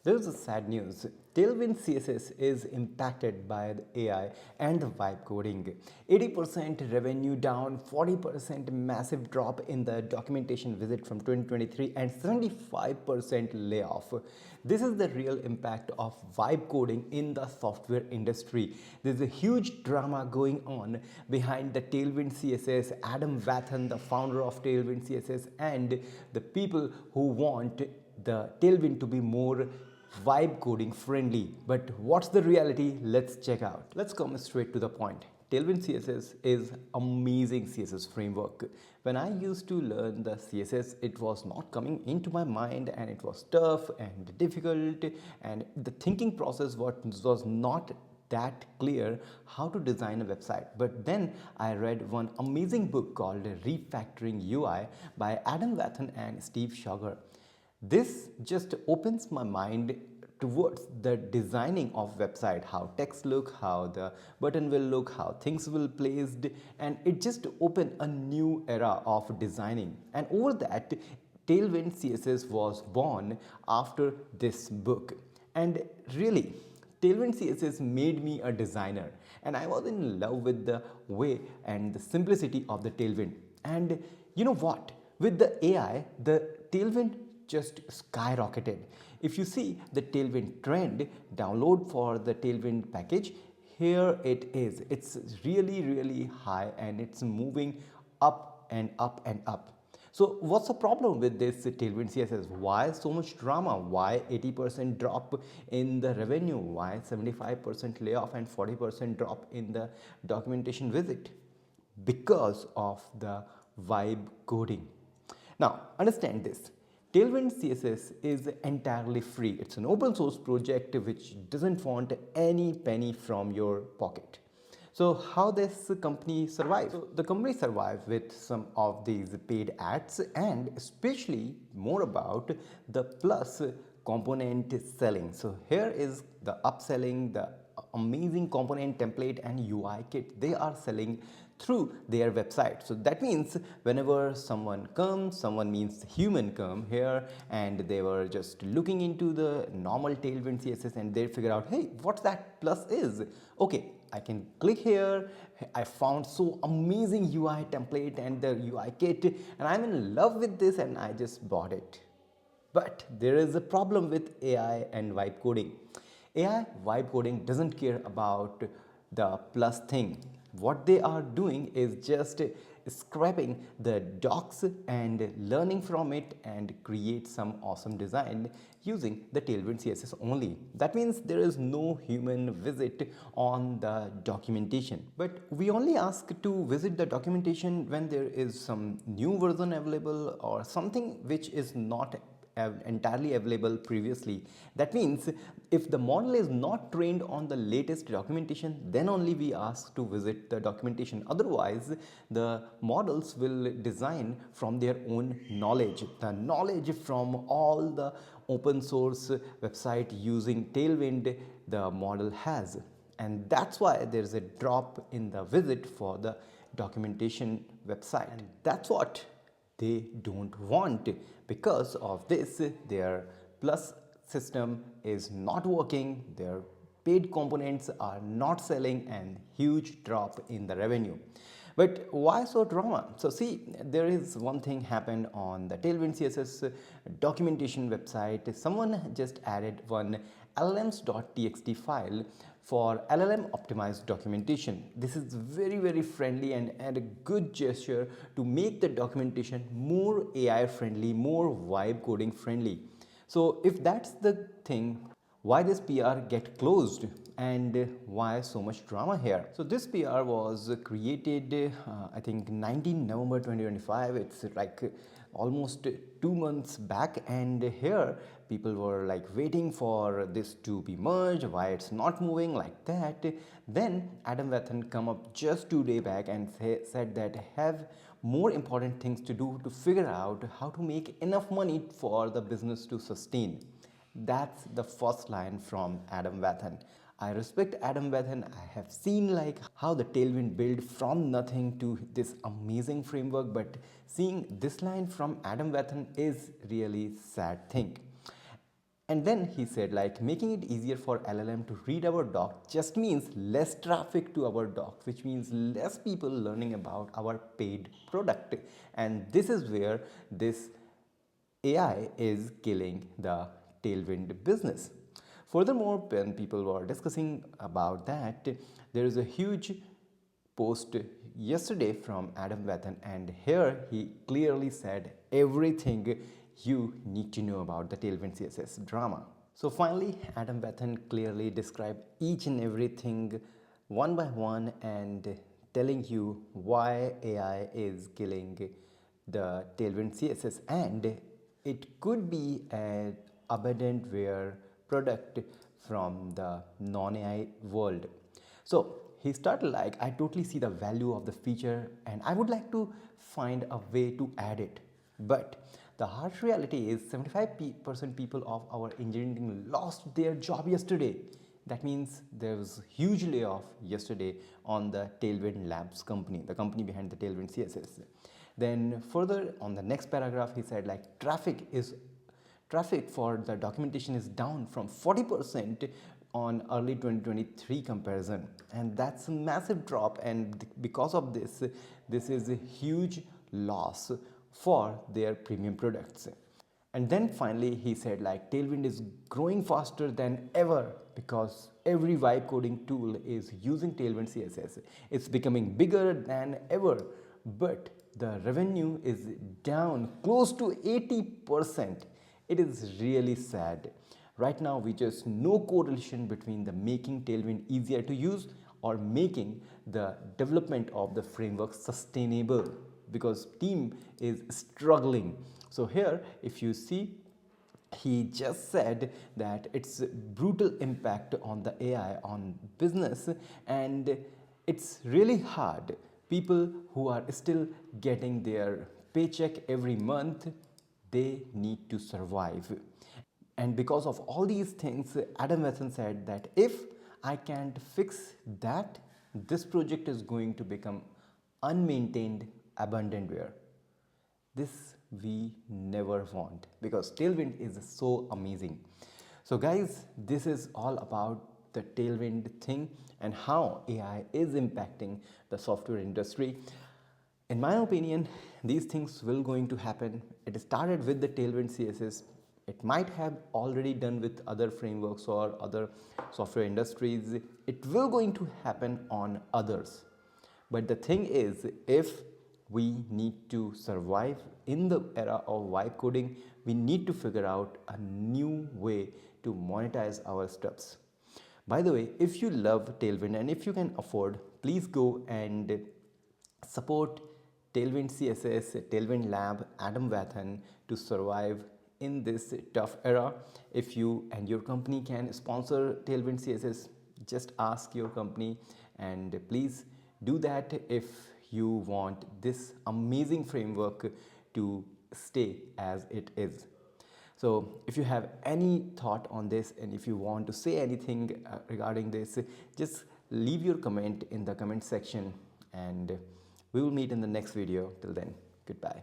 There's a sad news. Tailwind CSS is impacted by the AI and the vibe coding. 80% revenue down, 40% massive drop in the documentation visit from 2023 and 75% layoff. This is the real impact of vibe coding in the software industry. There's a huge drama going on behind the Tailwind CSS, Adam Wathan, the founder of Tailwind CSS, and the people who want the Tailwind to be more vibe coding friendly. But what's the reality? Let's check out. Let's come straight to the point. Tailwind CSS is amazing CSS framework. When I used to learn the CSS, it was not coming into my mind and it was tough and difficult, and the thinking process was not that clear how to design a website. But then I read one amazing book called Refactoring UI by Adam Wathan and Steve Sugar. This just opens my mind towards the designing of website, how text look, how the button will look, how things will placed, and it just opened a new era of designing. And over that, Tailwind CSS was born after this book. And really, Tailwind CSS made me a designer, and I was in love with the way and the simplicity of the Tailwind. And you know what? With the AI, the Tailwind just skyrocketed. If you see the Tailwind trend, download for the Tailwind package, here it is. It's really high and it's moving up and up and up. So what's the problem with this Tailwind CSS? Why so much drama? Why 80% drop in the revenue? Why 75% layoff and 40% drop in the documentation visit? Because of the vibe coding. Now understand this. Tailwind CSS is entirely free. It's an open source project which doesn't want any penny from your pocket. So how this company survives? So the company survives with some of these paid ads and especially more about the plus component selling. So here is the upselling, the amazing component template and UI kit they are selling through their website. So that means whenever someone comes, someone means human come here and they were just looking into the normal Tailwind CSS and they figure out, hey, what's that plus is? Okay, I can click here. I found so amazing UI template and the UI kit and I'm in love with this and I just bought it. But there is a problem with AI and vibe coding. AI vibe coding doesn't care about the plus thing. What they are doing is just scraping the docs and learning from it and create some awesome design using the Tailwind CSS only. That means there is no human visit on the documentation. But we only ask to visit the documentation when there is some new version available or something which is not entirely available previously. That means if the model is not trained on the latest documentation, then only we ask to visit the documentation. Otherwise, the models will design from their own knowledge, the knowledge from all the open source website using Tailwind the model has. And that's why there's a drop in the visit for the documentation website. And that's what they don't want. Because of this, their plus system is not working, their paid components are not selling and huge drop in the revenue. But why so drama? So see, there is one thing happened on the Tailwind CSS documentation website. Someone just added one llms.txt file for LLM optimized documentation. This is very friendly and a good gesture to make the documentation more AI friendly, more vibe coding friendly. So if that's the thing, why this PR get closed and why so much drama here? So this PR was created I think 19 November 2025. It's like almost 2 months back, and here people were like waiting for this to be merged, why it's not moving like that. Then Adam Wathan come up just 2 days back and said that have more important things to do to figure out how to make enough money for the business to sustain. That's the first line from Adam Wathan. I respect Adam Wathan. I have seen like how the Tailwind built from nothing to this amazing framework, but seeing this line from Adam Wathan is really sad thing. And then he said like making it easier for LLM to read our doc just means less traffic to our docs, which means less people learning about our paid product. And this is where this AI is killing the Tailwind business. Furthermore, when people were discussing about that, there is a huge post yesterday from Adam Wathan, and here he clearly said everything you need to know about the Tailwind CSS drama. So finally, Adam Wathan clearly described each and everything one by one and telling you why AI is killing the Tailwind CSS, and it could be an abandonware product from the non-AI world. So he started like, I totally see the value of the feature and I would like to find a way to add it. But the harsh reality is 75% people of our engineering lost their job yesterday. That means there was huge layoff yesterday on the Tailwind Labs company, the company behind the Tailwind CSS. Then further on the next paragraph, he said like traffic for the documentation is down from 40% on early 2023 comparison, and that's a massive drop, and because of this is a huge loss for their premium products. And then finally he said like Tailwind is growing faster than ever because every vibe coding tool is using Tailwind CSS. It's becoming bigger than ever, but the revenue is down close to 80%. It is really sad. Right now we just no correlation between the making Tailwind easier to use or making the development of the framework sustainable, because team is struggling. So here if you see, he just said that it's brutal impact on the AI on business, and it's really hard. People who are still getting their paycheck every month, they need to survive. And because of all these things, Adam Wathan said that if I can't fix that, this project is going to become unmaintained abandonware. This we never want, because Tailwind is so amazing. So guys, this is all about the Tailwind thing and how AI is impacting the software industry. In my opinion, these things will going to happen. It started with the Tailwind CSS. It might have already done with other frameworks or other software industries. It will going to happen on others. But the thing is, if we need to survive in the era of vibe coding, we need to figure out a new way to monetize our steps. By the way, if you love Tailwind and if you can afford, please go and support Tailwind CSS, Tailwind Lab, Adam Wathan to survive in this tough era. If you and your company can sponsor Tailwind CSS, just ask your company, and please do that if you want this amazing framework to stay as it is. So if you have any thought on this and if you want to say anything regarding this, just leave your comment in the comment section, and we will meet in the next video. Till then, goodbye.